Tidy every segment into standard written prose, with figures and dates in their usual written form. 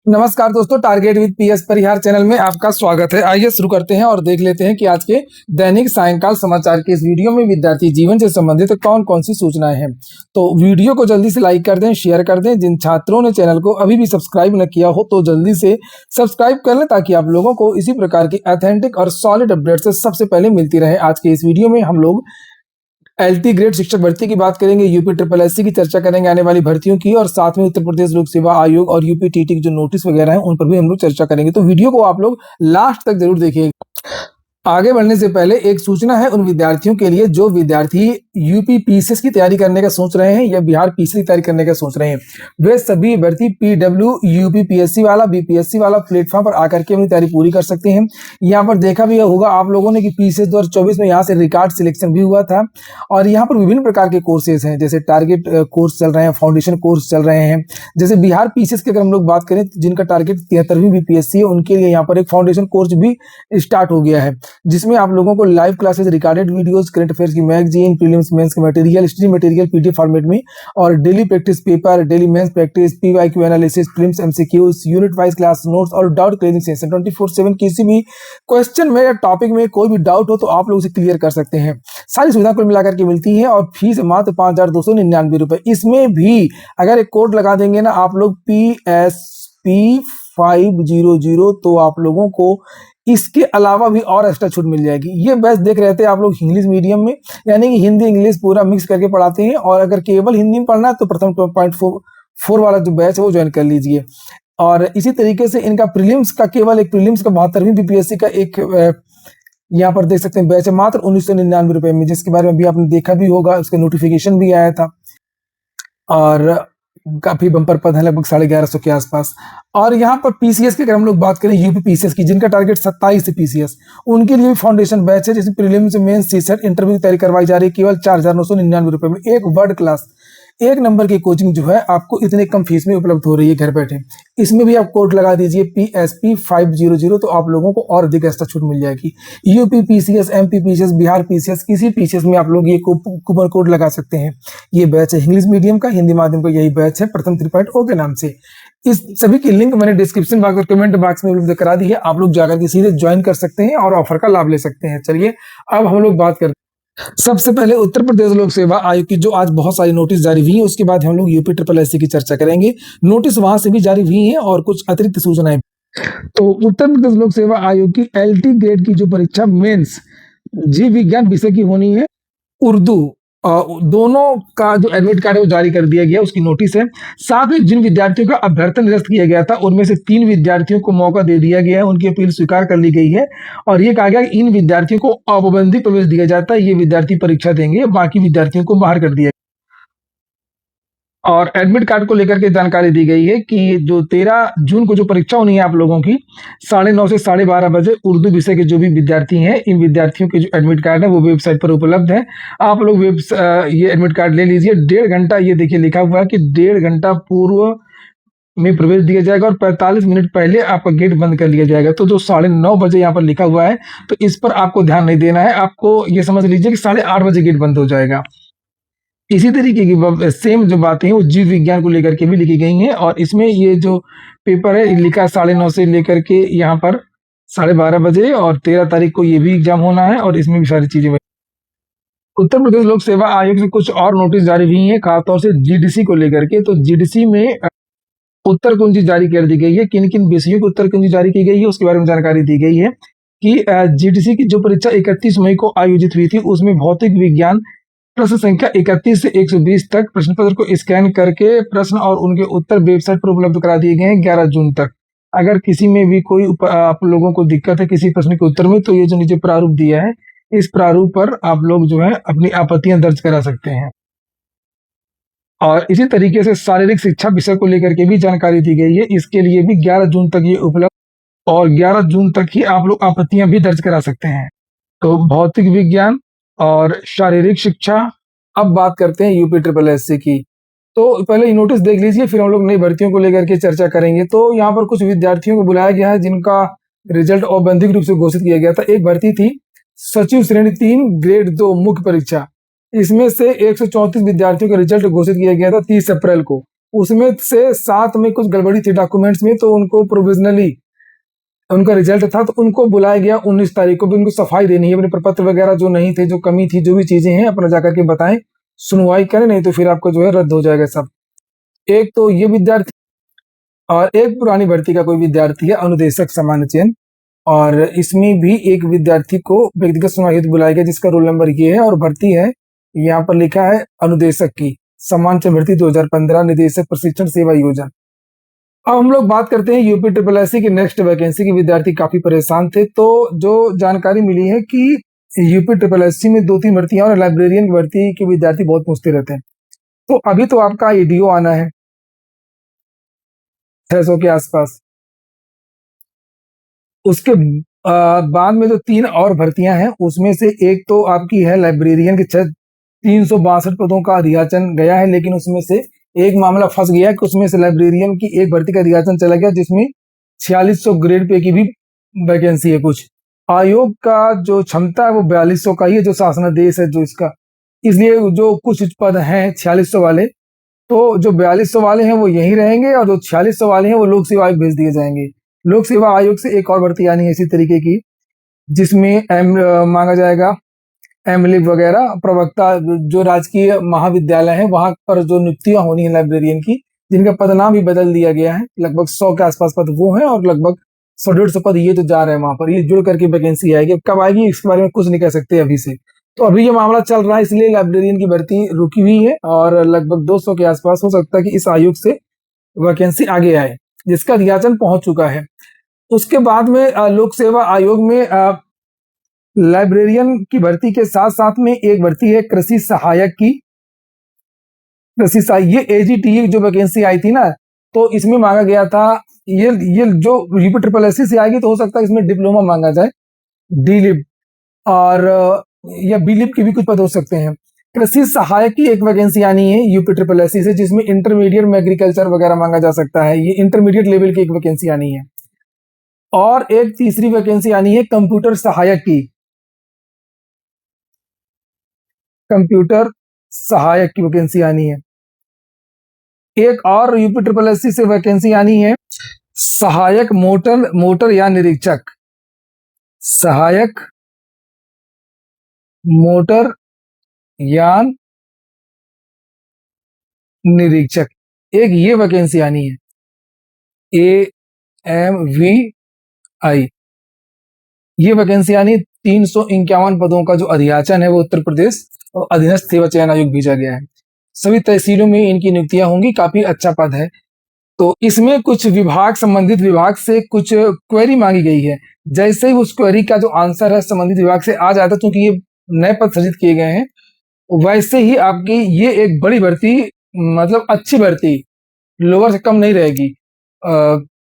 नमस्कार दोस्तों, target with PS Parihar channel में आपका स्वागत है। आइए शुरू करते हैं और देख लेते हैं कि आज के दैनिक सायंकाल समाचार के इस वीडियो में विद्यार्थी जीवन से संबंधित कौन कौन सी सूचनाएं हैं। तो वीडियो को जल्दी से लाइक कर दें, शेयर कर दें। जिन छात्रों ने चैनल को अभी भी सब्सक्राइब न किया हो तो जल्दी से सब्सक्राइब कर लें, ताकि आप लोगों को इसी प्रकार की ऑथेंटिक और सॉलिड अपडेट से सबसे पहले मिलती रहे। आज के इस वीडियो में हम लोग एलटी ग्रेड शिक्षक भर्ती की बात करेंगे, यूपी ट्रिपल एससी की चर्चा करेंगे आने वाली भर्तियों की, और साथ में उत्तर प्रदेश लोक सेवा आयोग और यूपी टीटी के जो नोटिस वगैरह हैं उन पर भी हम लोग चर्चा करेंगे। तो वीडियो को आप लोग लास्ट तक जरूर देखिएगा। आगे बढ़ने से पहले एक सूचना है उन विद्यार्थियों के लिए जो विद्यार्थी यूपी पीसीएस की तैयारी करने का सोच रहे हैं या बिहार पीसीएस की तैयारी करने का सोच रहे हैं। वे सभी अभ्यर्थी पीडब्ल्यू यूपी पीएससी वाला बीपीएससी वाला प्लेटफॉर्म पर आकर के अपनी तैयारी पूरी कर सकते हैं। यहाँ पर देखा भी होगा आप लोगों ने कि पीसीएस 2024 में यहाँ से रिकॉर्ड सिलेक्शन भी हुआ था, और यहाँ पर विभिन्न प्रकार के कोर्सेज हैं, जैसे टारगेट कोर्स चल रहे हैं, फाउंडेशन कोर्स चल रहे हैं। जैसे बिहार पीसीएस की अगर हम लोग बात करें, जिनका टारगेट 73वीं बीपीएससी है, उनके लिए यहाँ पर एक फाउंडेशन कोर्स भी स्टार्ट हो गया है, जिसमें आप लोगों को live classes, recorded videos, current affairs की मैगजीन, प्रीलिम्स मेंस का material, history material PDF format में, और daily practice paper, daily mains practice, PYQ analysis, prelims MCQs, unit wise class notes और डाउट क्लियरिंग सेशन 24/7। किसी भी question में या topic में कोई भी डाउट हो तो आप लोग उसे क्लियर कर सकते हैं। सारी सुविधा कुल मिलाकर के मिलती है, और फीस मात्र 5299 रुपए। इसमें भी अगर एक कोड लगा देंगे ना आप लोग PSP500, तो आप लोगों को इसके अलावा भी और एक्स्ट्रा छूट मिल जाएगी। ये बैच देख रहे थे आप लोग इंग्लिश मीडियम में, यानी कि हिंदी इंग्लिश पूरा मिक्स करके पढ़ाते हैं, और अगर केवल हिंदी में पढ़ना है तो प्रथम 2.4 वाला जो बैच है वो ज्वाइन कर लीजिए। और इसी तरीके से इनका प्रीलिम्स का, केवल एक प्रीलिम्स का 72वीं बीपीएससी का एक यहाँ पर देख सकते हैं बैच है, मात्र 1999 रुपए में, जिसके बारे में भी आपने देखा भी होगा, उसका नोटिफिकेशन भी आया था, और काफी बम्पर पद है, लगभग 1150 के आसपास। और यहाँ पर पीसीएस की अगर हम लोग बात करें, यूपी पीसीएस की, जिनका टारगेट 27 है पीसीएस, उनके लिए भी फाउंडेशन बैच है, जिसमें प्रीलिम्स, मेंस, सीसेट, इंटरव्यू की तैयारी करवाई जा रही है, केवल 4999 रुपए में। एक वर्ल्ड क्लास एक नंबर की कोचिंग जो है आपको इतने कम फीस में उपलब्ध हो रही है घर बैठे। इसमें भी आप कोड लगा दीजिए PSP500, तो आप लोगों को और अधिक एक्स्ट्रा छूट मिल जाएगी। UP PCS, MP PCS, Bihar PCS, किसी पीसीएस में आप लोग ये कूपन कोड लगा सकते हैं। ये बैच है इंग्लिश मीडियम का, हिंदी माध्यम का यही बैच है, प्रथम 3.0 के नाम से। इस सभी की लिंक मैंने डिस्क्रिप्शन बॉक्स और कमेंट बॉक्स में उपलब्ध करा दी है, आप लोग जाकर के सीधे ज्वाइन कर सकते हैं और ऑफर का लाभ ले सकते हैं। चलिए अब हम लोग बात करते हैं सबसे पहले उत्तर प्रदेश लोक सेवा आयोग की, जो आज बहुत सारी नोटिस जारी हुई है। उसके बाद हम लोग यूपी ट्रिपल एससी की चर्चा करेंगे। नोटिस वहां से भी जारी हुई है और कुछ अतिरिक्त सूचनाएं। तो उत्तर प्रदेश लोक सेवा आयोग की एलटी ग्रेड की जो परीक्षा मेंस जीव विज्ञान विषय की होनी है, उर्दू दोनों का जो एडमिट कार्ड है वो जारी कर दिया गया, उसकी नोटिस है। साथ ही जिन विद्यार्थियों का अभ्यर्थन निरस्त किया गया था, उनमें से 3 विद्यार्थियों को मौका दे दिया गया है, उनकी अपील स्वीकार कर ली गई है, और ये कहा गया कि इन विद्यार्थियों को अपाबंदी प्रवेश दिया जाता है, ये विद्यार्थी परीक्षा देंगे, बाकी विद्यार्थियों को बाहर कर दिया। और एडमिट कार्ड को लेकर के जानकारी दी गई है कि जो 13 जून को जो परीक्षा होनी है आप लोगों की, 9:30 से 12:30 बजे, उर्दू विषय के जो भी विद्यार्थी हैं, इन विद्यार्थियों के जो एडमिट कार्ड है वो वेबसाइट पर उपलब्ध है। आप लोग ये एडमिट कार्ड ले लीजिए। 1.5 घंटा, ये देखिए लिखा हुआ है कि 1.5 घंटा पूर्व में प्रवेश दिया जाएगा, और 45 मिनट पहले आपका गेट बंद कर लिया जाएगा। तो जो 9:30 बजे यहाँ पर लिखा हुआ है, तो इस पर आपको ध्यान नहीं देना है। आपको ये समझ लीजिए कि 8:30 बजे गेट बंद हो जाएगा। इसी तरीके की सेम जो बातें हैं वो जीव विज्ञान को लेकर के भी लिखी गई हैं, और इसमें ये जो पेपर है लिखा 9:30 से लेकर के यहाँ पर 12:30 बजे, और 13 तारीख को ये भी एग्जाम होना है, और इसमें भी सारी चीजें। उत्तर प्रदेश लोक सेवा आयोग से कुछ और नोटिस जारी हुई है, खासतौर से जीडीसी को लेकर के। तो जीडीसी में उत्तर कुंजी जारी कर दी गई है। किन किन विषयों की उत्तर कुंजी जारी की गई है उसके बारे में जानकारी दी गई है कि जीडीसी की जो परीक्षा 31 मई को आयोजित हुई थी, उसमें भौतिक विज्ञान प्रश्न संख्या 31 से 120 तक प्रश्न पत्र को स्कैन करके प्रश्न और उनके उत्तर वेबसाइट पर उपलब्ध करा दिए गए हैं 11 जून तक। अगर किसी में भी कोई आप लोगों को दिक्कत है किसी प्रश्न के उत्तर में, तो ये जो नीचे प्रारूप दिया है, इस प्रारूप पर आप लोग जो है अपनी आपत्तियां दर्ज करा सकते हैं। और इसी तरीके से शारीरिक शिक्षा विषय को लेकर के भी जानकारी दी गई है। इसके लिए भी 11 जून तक ये उपलब्ध, और 11 जून तक ही आप लोग आपत्तियां भी दर्ज करा सकते हैं। तो भौतिक विज्ञान और शारीरिक शिक्षा। अब बात करते हैं यूपी ट्रिपल एससी की। तो पहले ये नोटिस देख लीजिए, फिर हम लोग नई भर्तियों को लेकर के चर्चा करेंगे। तो यहाँ पर कुछ विद्यार्थियों को बुलाया गया है जिनका रिजल्ट औपबंधिक रूप से घोषित किया गया था। एक भर्ती थी सचिव श्रेणी 3 ग्रेड 2 मुख्य परीक्षा। इसमें से 134 विद्यार्थियों का रिजल्ट घोषित किया गया था 30 अप्रैल को। उसमें से साथ में कुछ गड़बड़ी थी डॉक्यूमेंट्स में, तो उनको प्रोविजनली उनका रिजल्ट था, तो उनको बुलाया गया 19 तारीख को भी। उनको सफाई देनी है, अपने प्रपत्र वगैरह जो नहीं थे, जो कमी थी, जो भी चीजें हैं अपना जाकर के बताएं, सुनवाई करें, नहीं तो फिर आपको जो है रद्द हो जाएगा सब। एक तो ये विद्यार्थी, और एक पुरानी भर्ती का कोई विद्यार्थी है अनुदेशक सामान्य चयन, और इसमें भी एक विद्यार्थी को व्यक्तिगत सुनवाई हेतु बुलाया गया, जिसका रोल नंबर ये है, और भर्ती है यहाँ पर लिखा है अनुदेशक की, सामान्य चयन भर्ती 2015 निदेशक प्रशिक्षण सेवा योजना। अब हम लोग बात करते हैं यूपी ट्रिपल एस सी की नेक्स्ट वैकेंसी की। विद्यार्थी काफी परेशान थे, तो जो जानकारी मिली है कि यूपी ट्रिपल एस सी में 2-3 भर्तियां और लाइब्रेरियन की भर्ती के विद्यार्थी बहुत पूछते रहते हैं। तो अभी तो आपका ईडीओ आना है 600 के आसपास। उसके बाद में जो 3 और भर्तियां हैं, उसमें से एक तो आपकी है लाइब्रेरियन के 362 पदों का अधियाचन गया है, लेकिन उसमें से एक मामला फंस गया कि उसमें से लाइब्रेरियन की एक भर्ती का अधियाचन चला गया, जिसमें 4600 ग्रेड पे की भी वैकेंसी है कुछ। आयोग का जो क्षमता है वो 4200 का ही है, जो शासनादेश है जो इसका, इसलिए जो कुछ पद हैं 4600 वाले, तो जो 4200 वाले हैं वो यहीं रहेंगे, और जो 4600 वाले हैं वो लोक सेवा आयोग भेज दिए जाएंगे। लोक सेवा आयोग से एक और भर्ती आनी है इसी तरीके की, जिसमें मांगा जाएगा एमलिब वगैरह प्रवक्ता, जो राजकीय महाविद्यालय है वहां पर जो नियुक्तियां होनी है लाइब्रेरियन की, जिनका पदनाम भी बदल दिया गया है, लगभग 100 के आसपास पद वो हैं, और लगभग 100-150 पद ये तो जा रहे हैं वहां पर, ये जुड़ करके वैकेंसी आएगी। अब कब आएगी इसके बारे में कुछ नहीं कह सकते अभी से, तो अभी ये मामला चल रहा है, इसलिए लाइब्रेरियन की भर्ती रुकी हुई है, और लगभग 200 के आसपास हो सकता है कि इस आयोग से वैकेंसी आगे आए, जिसका अधियाचन पहुंच चुका है। उसके बाद में लोक सेवा आयोग में लाइब्रेरियन की भर्ती के साथ साथ में एक भर्ती है कृषि सहायक की। कृषि सहायक ये एजीटी जो वैकेंसी आई थी ना, तो इसमें मांगा गया था, ये जो यूपी ट्रिपल एस सी से आएगी तो हो सकता है इसमें डिप्लोमा मांगा जाए, डीलिप और या बीलिप के भी कुछ पद हो सकते हैं। कृषि सहायक की एक वैकेंसी आनी है यूपी ट्रिपल एस सी से, जिसमें इंटरमीडिएट में एग्रीकल्चर वगैरह मांगा जा सकता है, ये इंटरमीडिएट लेवल की एक वैकेंसी आनी है। और एक तीसरी वैकेंसी आनी है कंप्यूटर सहायक की, कंप्यूटर सहायक की वैकेंसी आनी है। एक और यूपी ट्रिपल एस सी से वैकेंसी आनी है सहायक मोटर या निरीक्षक, सहायक मोटर यान निरीक्षक, एक ये वैकेंसी आनी है AMVI, ये वैकेंसी आनी है। 351 पदों का जो अधियाचन है वो उत्तर प्रदेश और अधीनस्थ सेवा चयन आयोग भेजा गया है। सभी तहसीलों में इनकी नियुक्तियां होंगी, काफी अच्छा पद है। तो इसमें कुछ विभाग, संबंधित विभाग से कुछ क्वेरी मांगी गई है, जैसे ही उस क्वेरी का जो आंसर है संबंधित विभाग से आ जाता है, क्योंकि ये नए पद सृजित किए गए हैं, वैसे ही आपकी ये एक बड़ी भर्ती, मतलब अच्छी भर्ती, लोअर से कम नहीं रहेगी।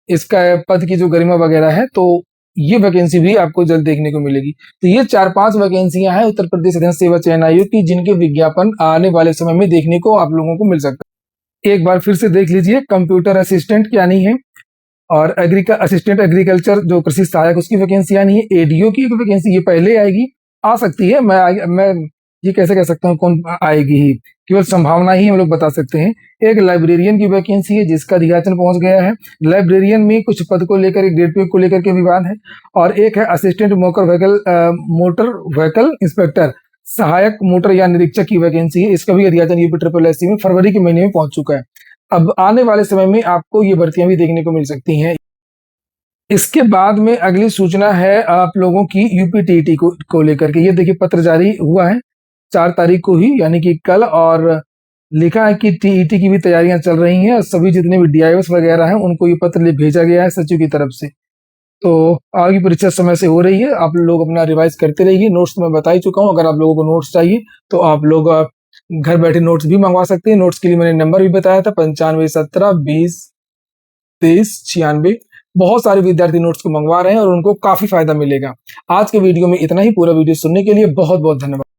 इसका पद की जो गरिमा वगैरह है, तो ये वैकेंसी भी आपको जल्द देखने को मिलेगी। तो ये 4-5 वैकेंसियां हैं उत्तर प्रदेश अधीनस्थ सेवा चयन आयोग की, जिनके विज्ञापन आने वाले समय में देखने को आप लोगों को मिल सकता है। एक बार फिर से देख लीजिए, कंप्यूटर असिस्टेंट की आनी है, और असिस्टेंट एग्रीकल्चर जो कृषि सहायक उसकी वैकेंसी आनी है। एडीओ की एक वैकेंसी ये पहले आएगी, आ सकती है, मैं ये कैसे कह सकता हूँ कौन आएगी, ही केवल संभावना ही हम लोग बता सकते हैं। एक लाइब्रेरियन की वैकेंसी है जिसका अधियाचन पहुंच गया है। लाइब्रेरियन में कुछ पद को लेकर, एक ग्रेड पे को लेकर के विवाद है। और एक है असिस्टेंट मोटर व्हीकल इंस्पेक्टर, सहायक मोटर या निरीक्षक की वैकेंसी है। इसका भी अधियाचन यूपी ट्रिपल एस सी में फरवरी के महीने में पहुंच चुका है। अब आने वाले समय में आपको ये भर्तियां भी देखने को मिल सकती हैं। इसके बाद में अगली सूचना है आप लोगों की यूपी टीईटी को लेकर के। ये देखिए पत्र जारी हुआ है 4 तारीख को ही, यानी कि कल, और लिखा है कि टीईटी की भी तैयारियां चल रही हैं, और सभी जितने भी डीआईओस वगैरह हैं उनको ये पत्र भेजा गया है सचिव की तरफ से। तो आगे परीक्षा समय से हो रही है, आप लोग अपना रिवाइज करते रहिए। नोट्स तो मैं बता ही चुका हूँ, अगर आप लोगों को नोट्स चाहिए तो आप लोग घर बैठे नोट्स भी मंगवा सकते हैं। नोट्स के लिए मैंने नंबर भी बताया था 9517202396। बहुत सारे विद्यार्थी नोट्स को मंगवा रहे हैं और उनको काफी फायदा मिलेगा। आज के वीडियो में इतना ही। पूरा वीडियो सुनने के लिए बहुत बहुत धन्यवाद।